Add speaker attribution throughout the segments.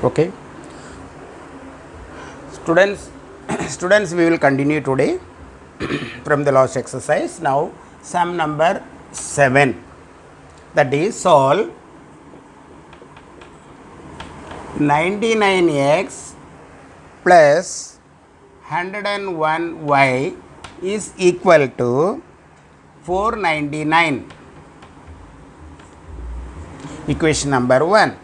Speaker 1: Okay, students, students, we will continue today from the last exercise. Now, sum number 7, that is solve 99x plus 101y is equal to 499. Equation number 1.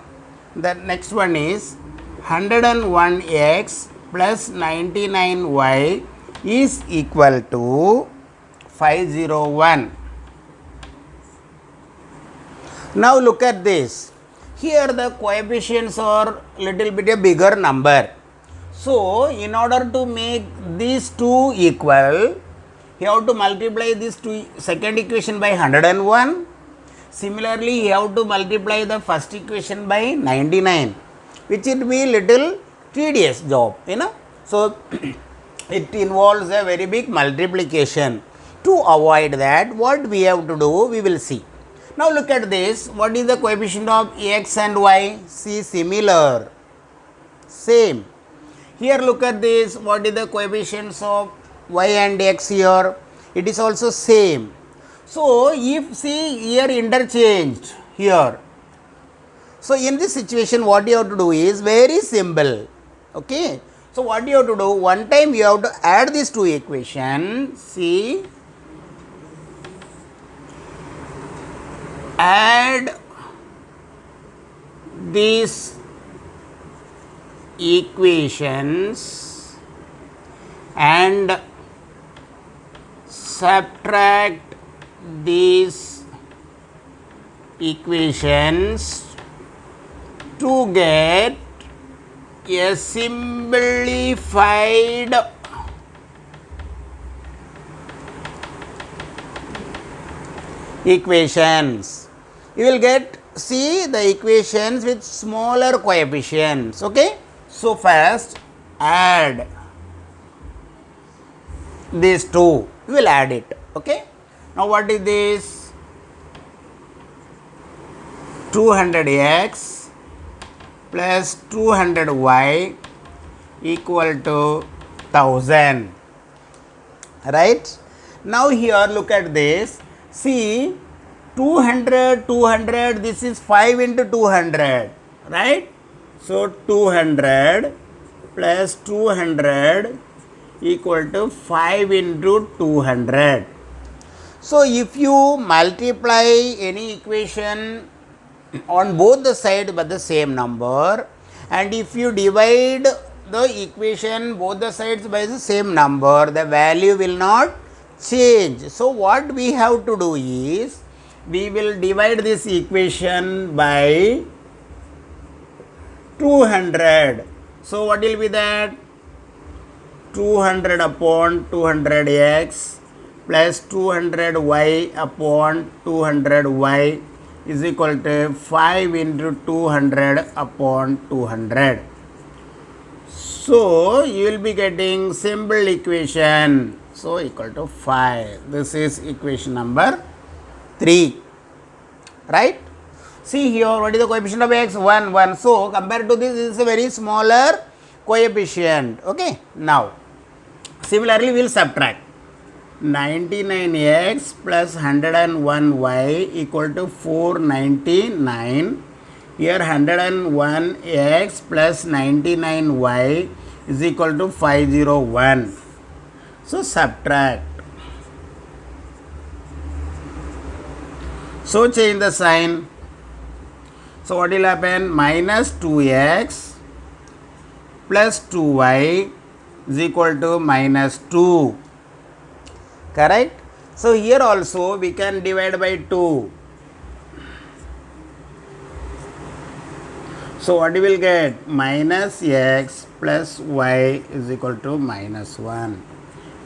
Speaker 1: The next one is 101x plus 99y is equal to 501. Now look at this. Here the coefficients are little bit a bigger number. So in order to make these two equal, you have to multiply this second equation by 101. Similarly, you have to multiply the first equation by 99, which will be little tedious job, So it involves a very big multiplication. To avoid that, what we have to do, we will see. Now look at this. What is the coefficient of x and y? See, similar, same. Here look at this. What is the coefficients of y and x here? It is also same. So if see here interchanged here. So in this situation, what you have to do is very simple. Okay. So what you have to do? One time you have to add these two equations. See, add these equations and subtract these equations to get a simplified equations. You will get, see the equations with smaller coefficients. Okay. So first add these two. We will add it. Okay. Now what is this? 200x plus 200y equal to 1000. Right? Now here look at this. See, 200, this is 5 into 200. Right? So 200 plus 200 equal to 5 into 200. So if you multiply any equation on both the sides by the same number, and if you divide the equation both the sides by the same number, the value will not change. So what we have to do is, we will divide this equation by 200. So what will be that? 200 upon 200x plus 200y upon 200y is equal to 5 into 200 upon 200. So you will be getting simple equation. So equal to 5. This is equation number 3. Right? See here, what is the coefficient of x? 1, 1. So compared to this is a very smaller coefficient. Okay. Now similarly we will subtract 99x plus 101y equal to 499. Here 101x plus 99y is equal to 501. So subtract. So change the sign. So what will happen? Minus 2x plus 2y is equal to minus 2. Correct? So here also we can divide by 2. So what you will get? Minus x plus y is equal to minus 1.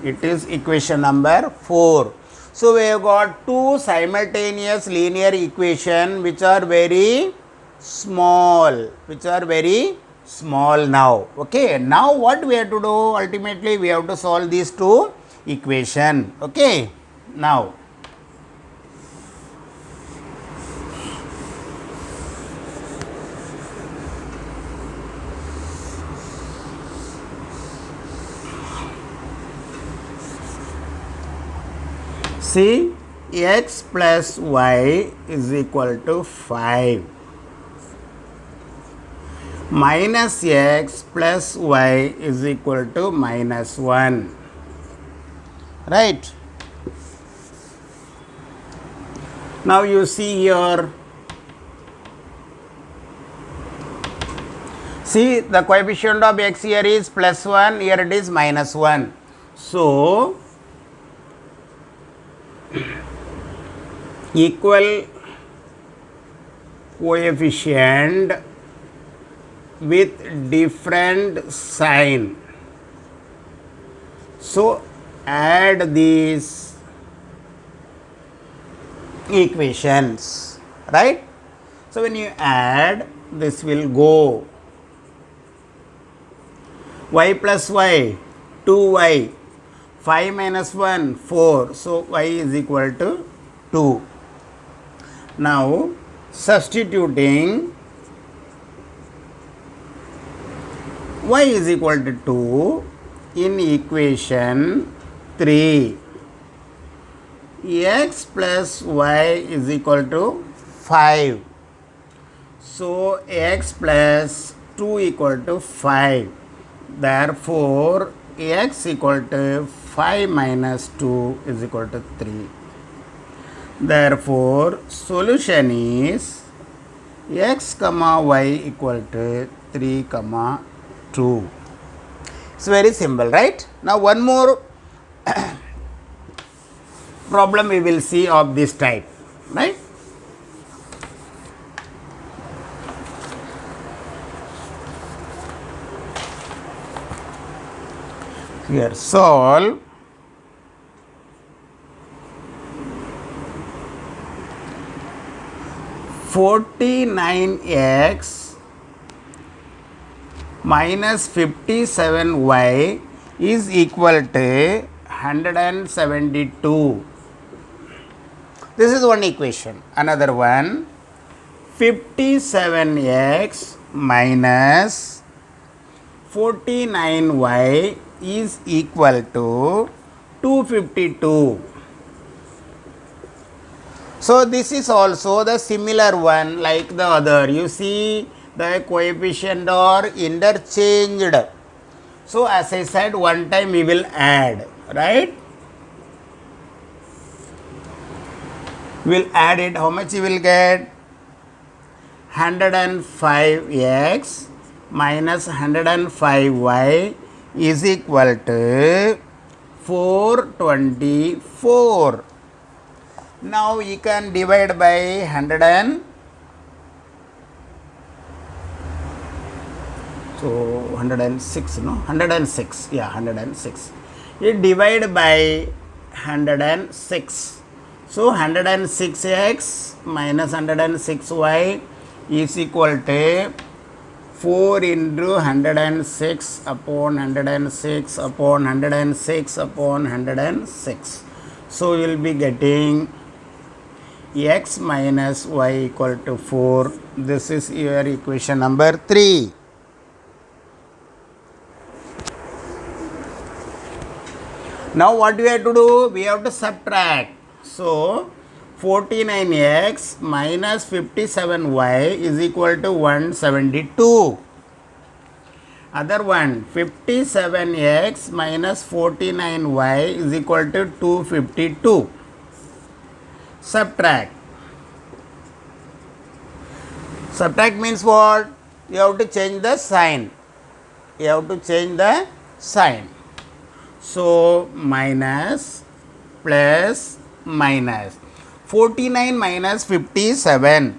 Speaker 1: It is equation number 4. So we have got two simultaneous linear equation which are very small. Now. Okay. Now what we have to do? Ultimately we have to solve these two equation. Okay. Now See, x plus y is equal to 5. Minus x plus y is equal to minus 1. Right? Now you see here. See, the coefficient of x here is plus 1, here it is minus 1. So, equal coefficient with different sign. So, add these equations, right? So, when you add, this will go. Y plus y, 2y, 5 minus 1, 4. So, y is equal to 2. Now, substituting y is equal to 2 in equation 3. X plus y is equal to 5. So, x plus 2 equal to 5. Therefore, x equal to 5 minus 2 is equal to 3. Therefore, solution is x comma y equal to 3 comma 2. It's very simple, right? Now, one more problem we will see of this type, right? Here, solve (49x minus 57y is equal to 172). This is one equation. Another one, 57x minus 49y is equal to 252. So, this is also the similar one like the other. You see, the coefficient are interchanged. So, as I said, one time we will add, right? We will add it. How much you will get? 105x minus 105y is equal to 424. Now you can divide by 100 so 106, no, 106, yeah, 106. You divide by 106. So 106x minus 106y is equal to 4 into 106 upon 106 upon 106 upon 106. So, you will be getting x minus y equal to 4. This is your equation number 3. Now, what we have to do? We have to subtract. So, 49x minus 57y is equal to 172. Other one, 57x minus 49y is equal to 252. Subtract. Subtract means what? You have to change the sign. You have to change the sign. So, minus plus minus. 49 minus 57.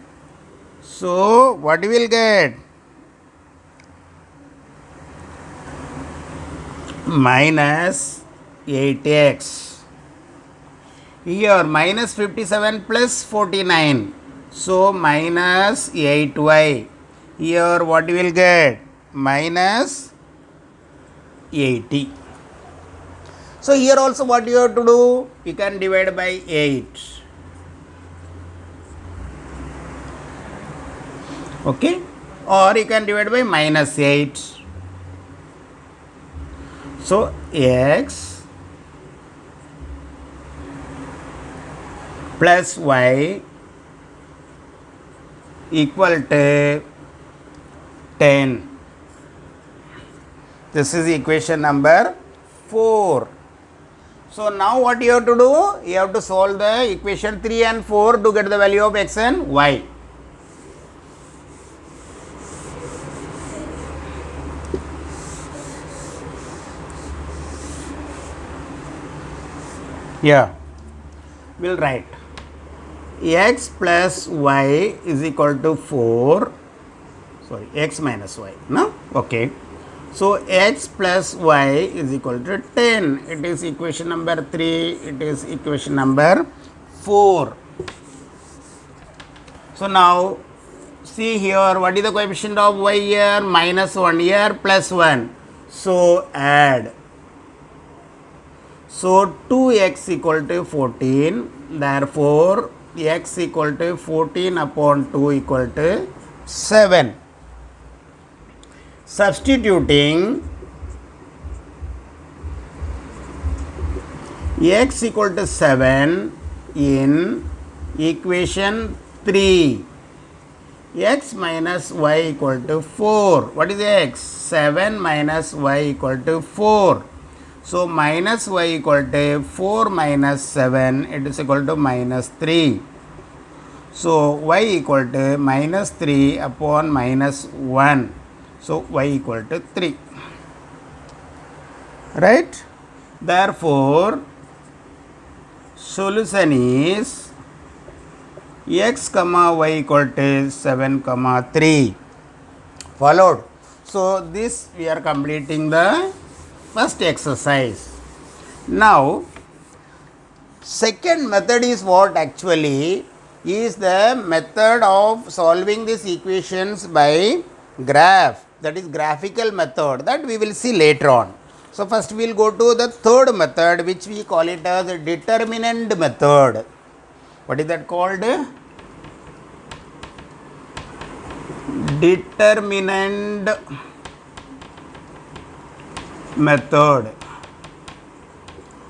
Speaker 1: So, what you will get? Minus 8x. Here minus 57 plus 49. So, minus 8y. Here what you will get? Minus 80. So, here also what you have to do? You can divide by 8. Okay, or you can divide by minus 8. So, x plus y equal to 10. This is equation number 4. So now what you have to do? You have to solve the equation 3 and 4 to get the value of x and y. Here we will write x plus y is equal to 4, sorry, x minus y, no? Okay. So x plus y is equal to 10. It is equation number 3, it is equation number 4. So now see here, what is the coefficient of y here? Minus 1, here plus 1. So add. So 2x equal to 14, therefore x equal to 14 upon 2 equal to 7. Substituting x equal to 7 in equation 3, x minus y equal to 4. What is x? 7 minus y equal to 4. So minus y equal to 4 minus 7, it is equal to minus 3. So y equal to minus 3 upon minus 1. So y equal to 3. Right? Therefore, solution is x comma y equal to 7 comma 3. Followed. So this we are completing the first exercise. Now second method is what actually is the method of solving these equations by graph, that is graphical method, that we will see later on. So first we will go to the third method, which we call it as determinant method. What is that called? Determinant method,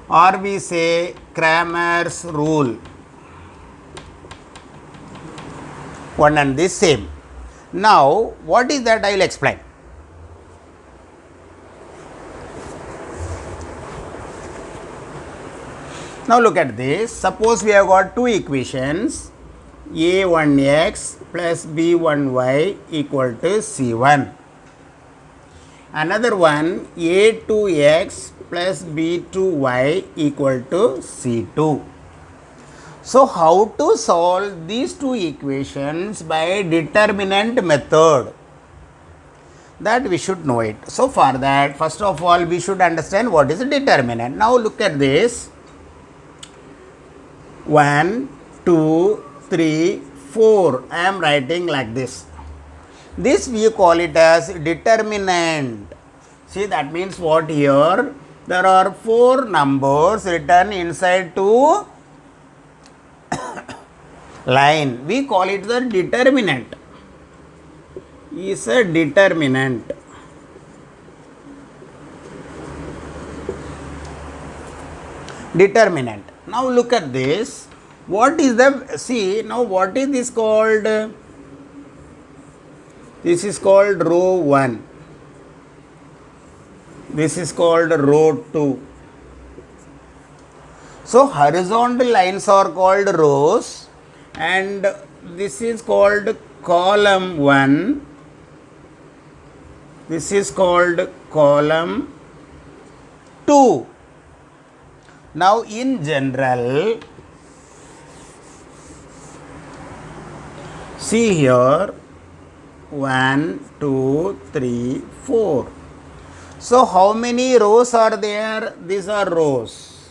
Speaker 1: or we say Cramer's rule. One and the same. Now what is that? I will explain. Now look at this. Suppose we have got two equations, a1x plus b1y equal to c1. Another one, a2x plus b2y equal to c2. So how to solve these two equations by determinant method? That we should know it. So for that, first of all, we should understand what is a determinant. Now look at this. 1, 2, 3, 4. I am writing like this. This we call it as determinant. See, that means what here? There are 4 numbers written inside 2 line. We call it the determinant. Is a determinant. Determinant. Now look at this. What is the, see, now what is this called? This is called row 1. This is called row 2. So horizontal lines are called rows, and this is called column 1. This is called column 2. Now in general, see here, 1, 2, 3, 4. So how many rows are there? These are rows.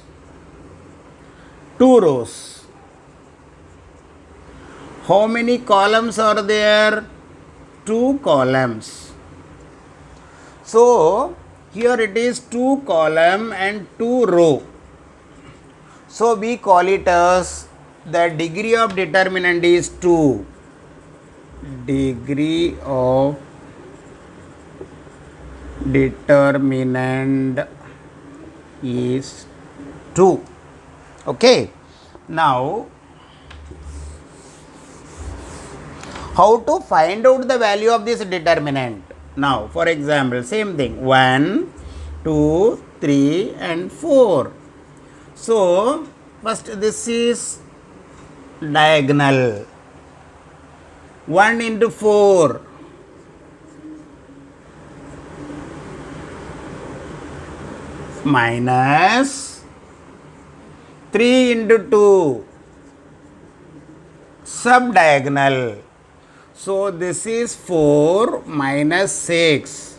Speaker 1: 2 rows. How many columns are there? 2 columns. So here it is 2 column and 2 row. So we call it as the degree of determinant is 2. Degree of determinant is 2. Okay. Now how to find out the value of this determinant? Now for example, same thing, 1, 2, 3 and 4. So first this is diagonal. 1 into 4 minus 3 into 2 subdiagonal. So this is 4 minus 6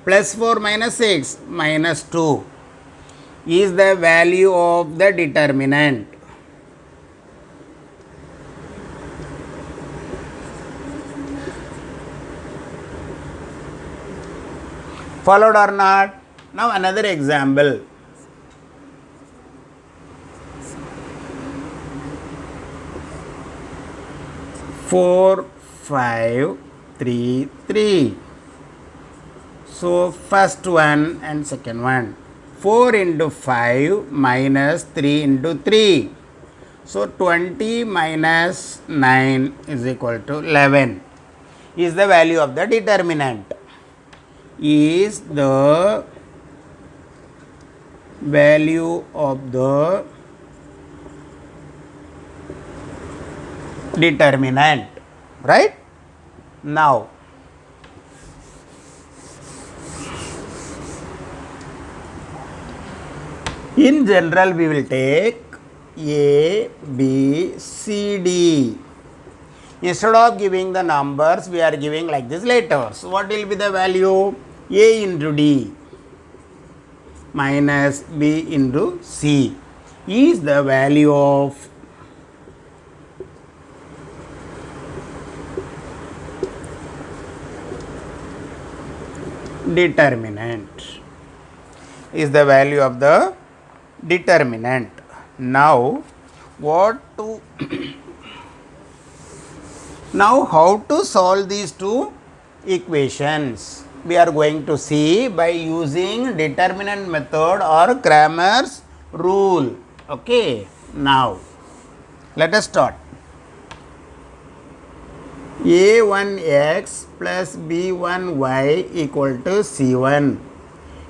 Speaker 1: plus 4 minus 6 minus 2 is the value of the determinant. Followed or not? Now another example. 4, 5, 3, 3. So first one and second one. 4 into 5 minus 3 into 3. So 20 minus 9 is equal to 11 is the value of the determinant. Is the value of the determinant, right? Now in general we will take A, B, C, D. Instead of giving the numbers, we are giving like this letters. What will be the value? A into D minus B into C is the value of determinant. Is the value of the determinant. Now what to now how to solve these two equations? We are going to see by using determinant method or Cramer's rule. Okay, now let us start. A1x plus B1y equal to C1.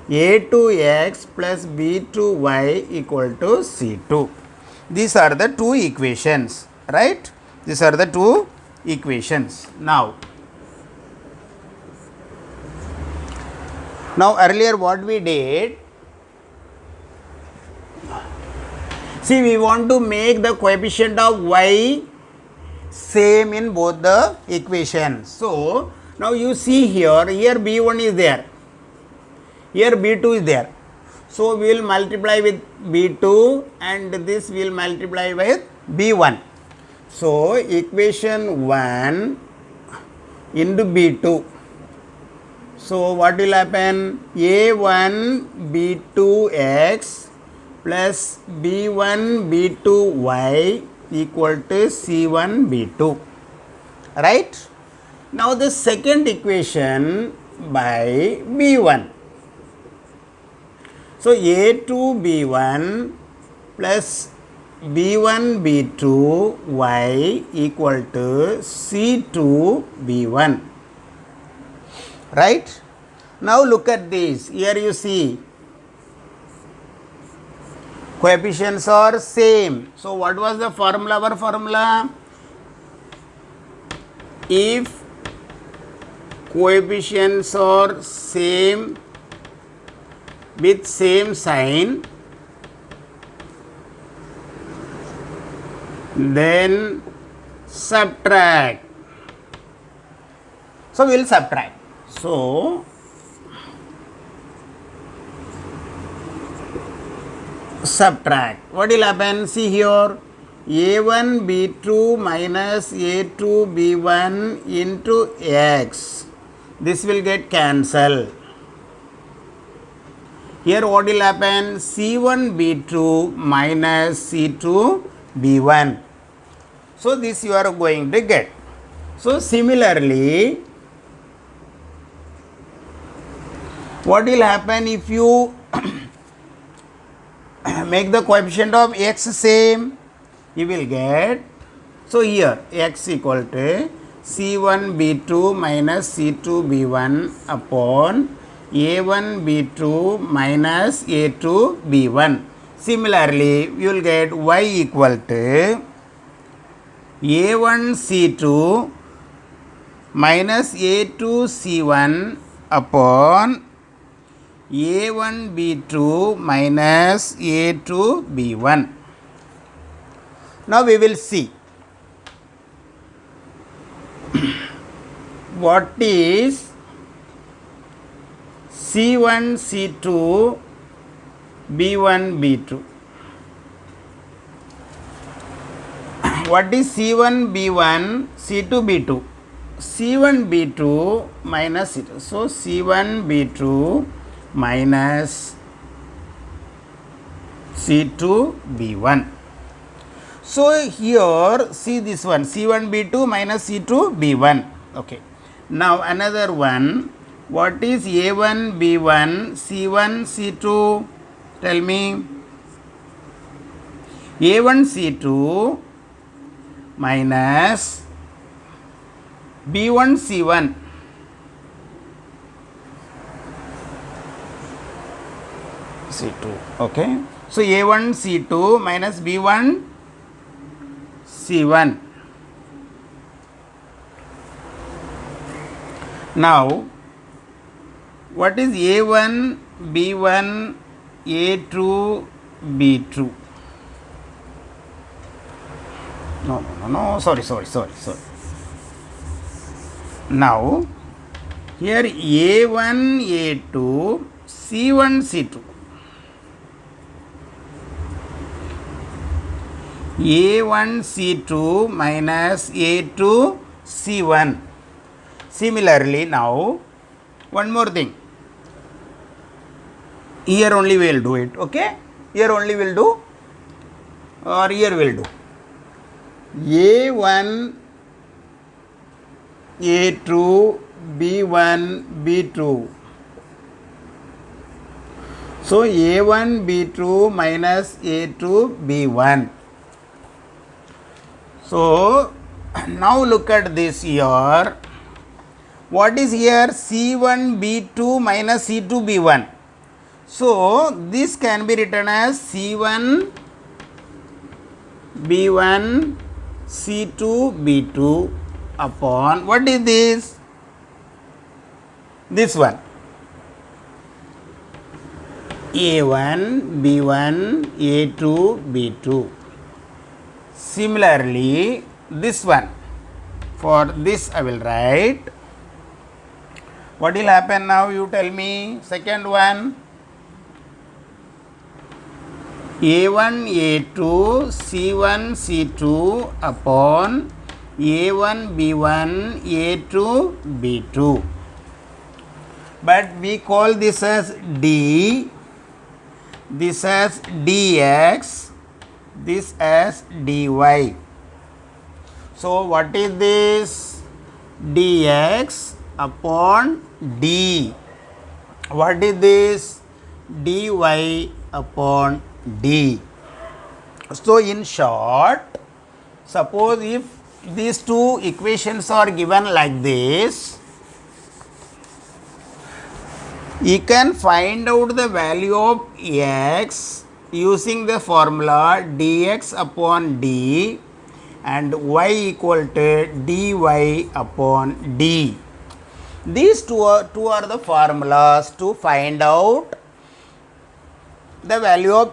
Speaker 1: A2x plus B2y equal to C2. These are the two equations, right? These are the two equations. Now earlier what we did, see, we want to make the coefficient of y same in both the equations. So now you see here B1 is there, here B2 is there. So we will multiply with B2 and this will multiply with B1. So equation 1 into B2. So what will happen? A1 B2x plus B1 B2y equal to C1 B2, right? Now the second equation by B1. So A2 B1 plus B1 B2 y equal to C2 B1, right? Now look at this. Here you see coefficients are same. So what was the formula? Our formula, if coefficients are same with same sign, then subtract. So we will subtract. So subtract. What will happen? See here, A1 B2 minus A2 B1 into x. This will get cancelled. Here what will happen? C1 B2 minus C2 B1. So this you are going to get. So similarly, what will happen if you make the coefficient of x same? You will get, so here x equal to C1 B2 minus C2 B1 upon A1 B2 minus A2 B1. Similarly, you will get y equal to A1 C2 minus A2 C1 upon A1 B2 minus A2 B1. Now we will see what is C1 C2 B1 B2. What is C1 B1 C2 B2? C1 B2 minus C2. So C1 B2 minus C2 B1. So here see this one, C1 B2 minus C2 B1. Okay. Now another one, what is A1 B1 C1 C2? Tell me. A1 C2 minus B1 C1. C2. Okay. So A1 C2 minus B1 C1. Now, what is A1 B1 A2 B2? No, sorry. Now, here A1 A2 C1 C2. A1 C2 minus A2 C1. Similarly, now one more thing. Here only we will do it. Okay? Here only we will do, or here we will do. A1 A2 B1 B2. So A1 B2 minus A2 B1. So now look at this here. What is here? C1 B2 minus C2 B1. So this can be written as C1 B1 C2 B2 upon, what is this? This one. A1 B1 A2 B2. Similarly, this one. For this I will write. What will happen now? You tell me. Second one. A1 A2 C1 C2 upon A1 B1 A2 B2. But we call this as D, this as dx, this as dy. So what is this? Dx upon d. What is this? Dy upon d. So in short, suppose if these two equations are given like this, you can find out the value of x using the formula dx upon d and y equal to dy upon d. These two are the formulas to find out the value of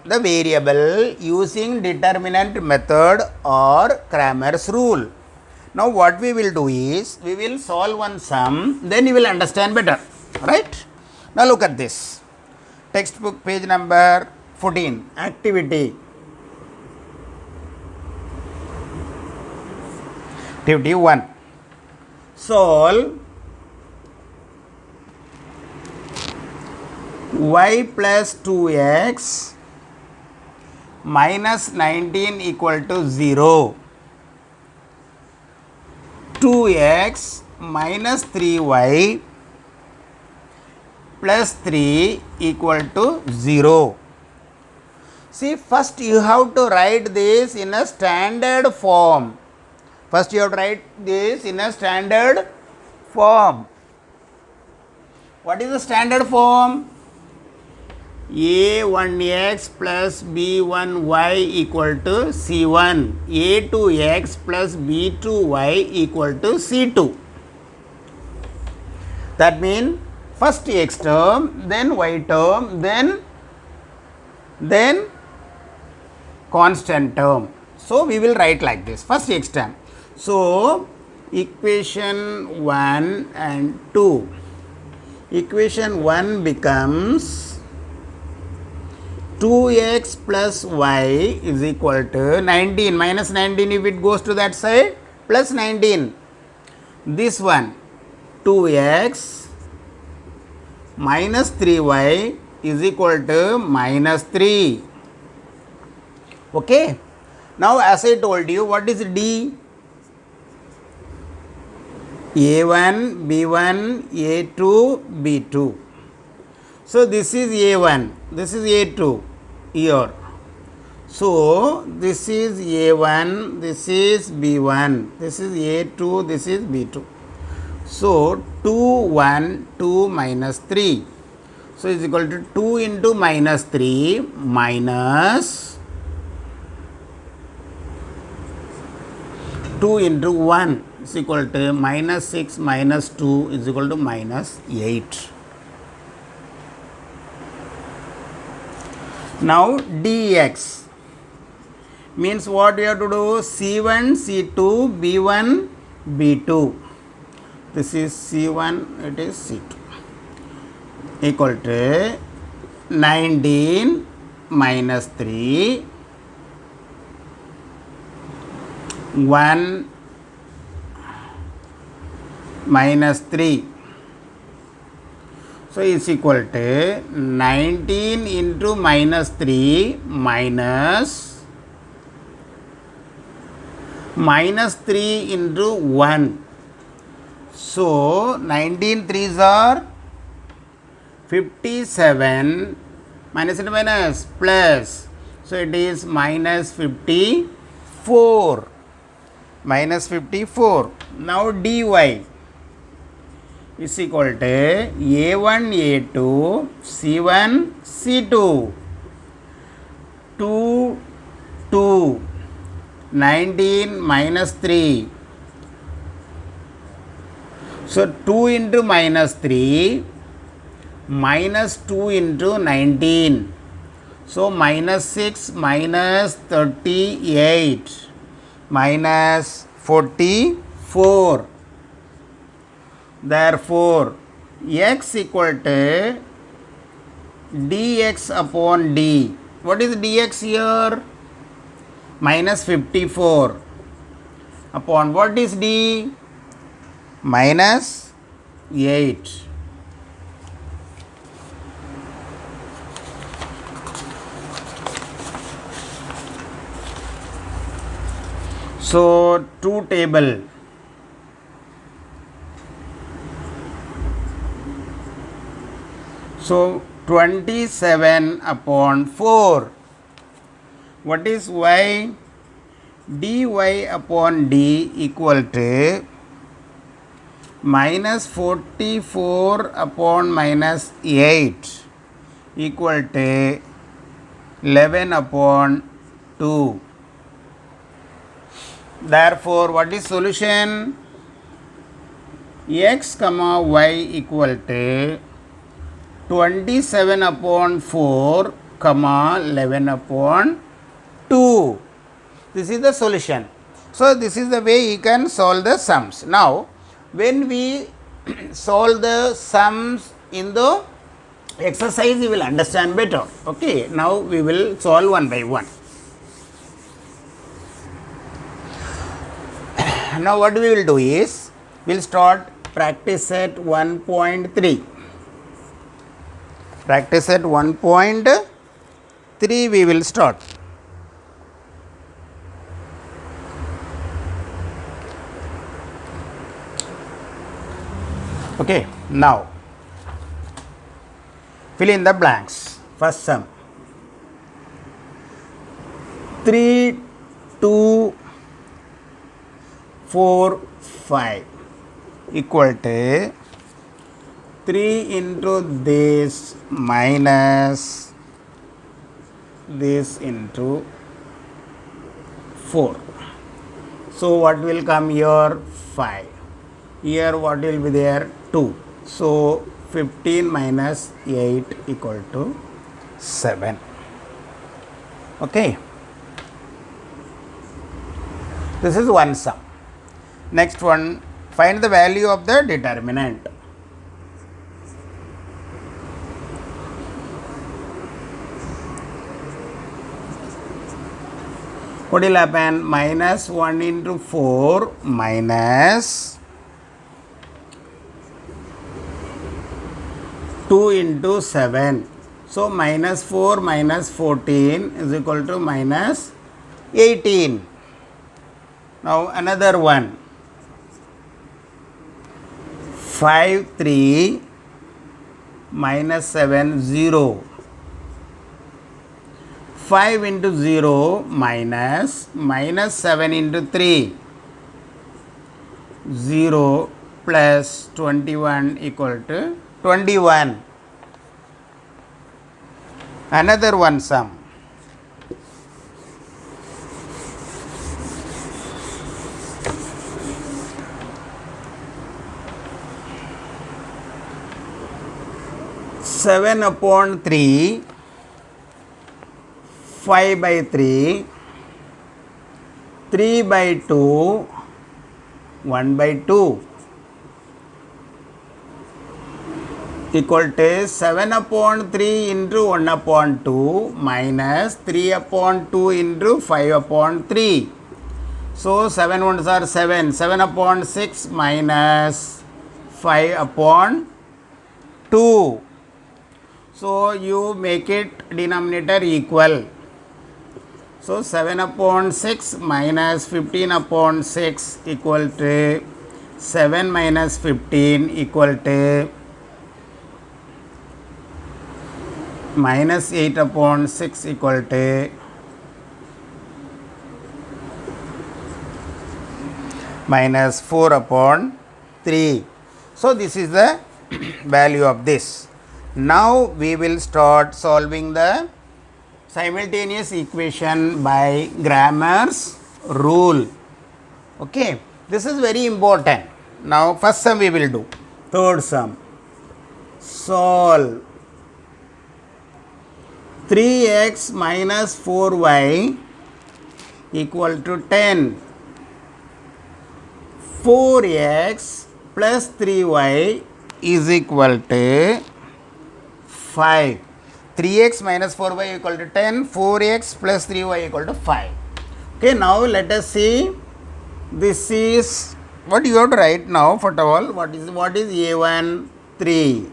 Speaker 1: the variable using determinant method or Cramer's rule. Now what we will do is, we will solve one sum, then you will understand better, right? Now look at this. Textbook page number 14, activity. Activity 1. Solve y plus 2x minus 19 equal to 0. 2x minus 3y plus 3 equal to 0. See, first you have to write this in a standard form. First you have to write this in a standard form. What is the standard form? A1x plus B1y equal to C1. A2x plus B2y equal to C2. That means first x term, then y term, then constant term. So we will write like this. First x term. So equation 1 and 2. Equation 1 becomes 2x plus y is equal to 19 minus 19 if it goes to that side, plus 19. This one 2x minus 3y is equal to minus 3. Okay. Now as I told you, what is D? A1, B1, A2, B2. So this is A1, this is A2 here. So this is A1, this is B1, this is A2, this is B2. So 2, 1, 2 minus 3. So is equal to 2 into minus 3 minus 2 into 1 is equal to minus 6 minus 2 is equal to minus 8. Now dx means what we have to do? C1, C2, B1, B2. This is C1, it is C2. Equal to 19 minus 3, 1 minus 3. So is equal to 19 into minus 3 minus 3 into 1. So 19 threes are 57, minus into minus plus. So it is minus 54. Minus 54. Now dy is equal to A1, A2, C1, C2. 2, 2, 19 minus 3. So 2 into minus 3 minus 2 into 19. So minus 6 minus 38 minus 44. Therefore, x equal to dx upon d. What is dx here? Minus 54 upon what is d? Minus 8. So, two table. So 27 upon 4. What is y? dy upon d equal to minus 44 upon minus 8 equal to 11 upon 2. Therefore, what is solution? X comma y equal to 27 upon 4 comma 11 upon 2. This is the solution. So this is the way you can solve the sums. Now when we solve the sums in the exercise, you will understand better. Okay, now we will solve one by one. Now what we will do is, we will start practice at 1.3. Practice at 1.3 we will start. Okay, now fill in the blanks. First sum 3, 2, 4, 5 equal to 3 into this minus this into 4. So what will come here? 5. Here what will be there? 2. So 15 minus 8 equal to 7. Okay. This is one sum. Next one, find the value of the determinant. What will happen? Minus 1 into 4 minus 2 into 7. So minus 4 minus 14 is equal to minus 18. Now another one. 5, 3 minus 7, 0. 5 into 0 minus 7 into 3. 0 plus 21 equal to 21. Another one sum. Seven upon 3, 5 by 3, 3 by 2, 1 by 2 equal to 7 upon 3 into 1 upon 2 minus 3 upon 2 into 5 upon 3. So 7 ones are 7, 7 upon 6 minus 5 upon 2. So you make it denominator equal. So 7 upon 6 minus 15 upon 6 equal to 7 minus 15 equal to minus 8 upon 6 equal to minus 4 upon 3. So this is the value of this. Now we will start solving the simultaneous equation by Cramer's rule. Okay, this is very important. Now first sum we will do. Third sum. Solve 3x minus 4y equal to 10. 4x plus 3y is equal to 5. 3x minus 4y equal to 10. 4x plus 3y equal to 5. Okay, now let us see. This is what you have to write now. First of all, what is a1? 3.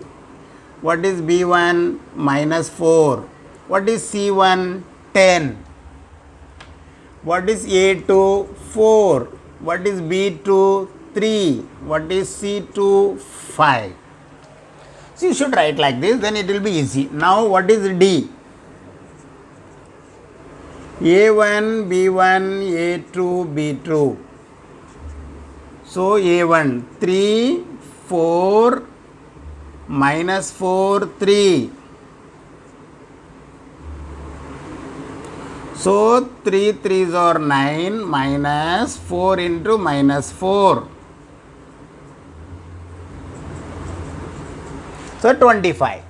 Speaker 1: What is b1? Minus 4. What is c1? 10. What is a2? 4. What is b2? 3. What is c2? 5. So you should write like this, then it will be easy. Now what is D? A1, B1, A2, B2. So A1, 3, 4, minus 4, 3. So 3 3s are 9 minus 4 into minus 4. So 25.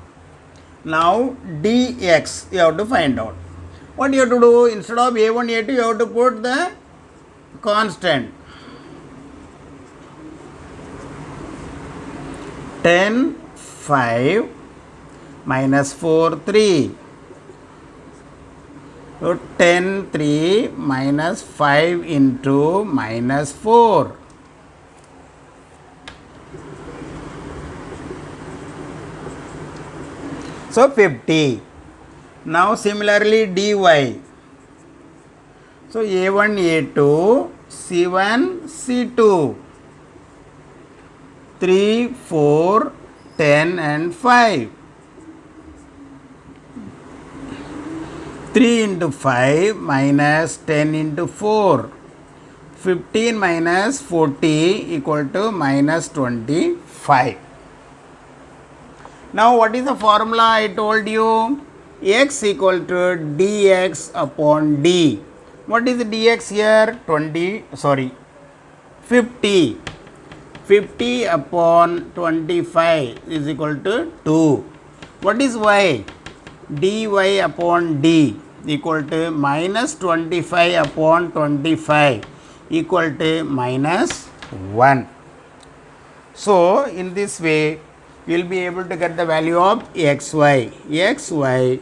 Speaker 1: Now dx you have to find out. What you have to do? Instead of a1, a2 you have to put the constant. 10, 5 minus 4, 3. So 10, 3 minus 5 into minus 4. So 50. Now similarly dy. So a1, a2, c1, c2. 3, 4, 10 and 5. 3 into 5 minus 10 into 4. 15 minus 40 equal to minus 25. Now what is the formula I told you? X equal to dx upon d. What is the dx here? 50. 50 upon 25 is equal to 2. What is y? dy upon d equal to minus 25 upon 25 equal to minus 1. So, in this way, you will be able to get the value of xy. Xy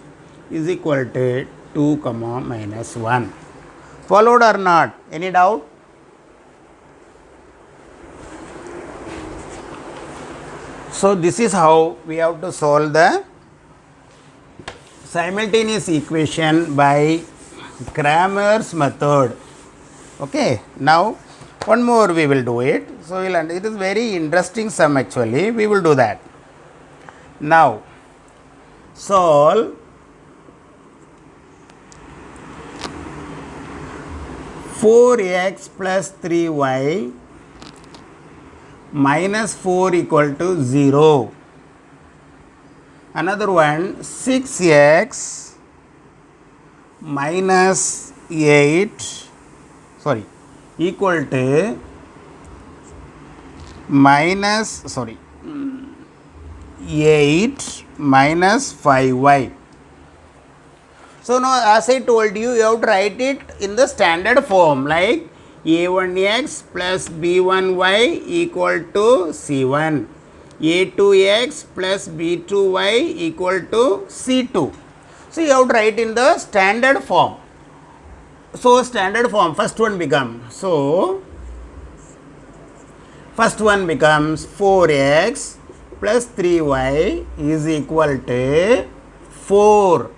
Speaker 1: is equal to 2 comma minus 1. Followed or not? Any doubt? So, this is how we have to solve the simultaneous equation by Cramer's method. Okay. Now, one more we will do it. So, it is very interesting sum actually. We will do that. Now, solve four x plus 3y minus 4 equal to 0. Another one, 6x minus 8 equal to minus 8 minus 5y. So, now as I told you, you have to write it in the standard form like a1x plus b1y equal to c1, a2x plus b2y equal to c2. So, you have to write in the standard form. So, standard form first one becomes, first one becomes 4x plus 3y is equal to 4.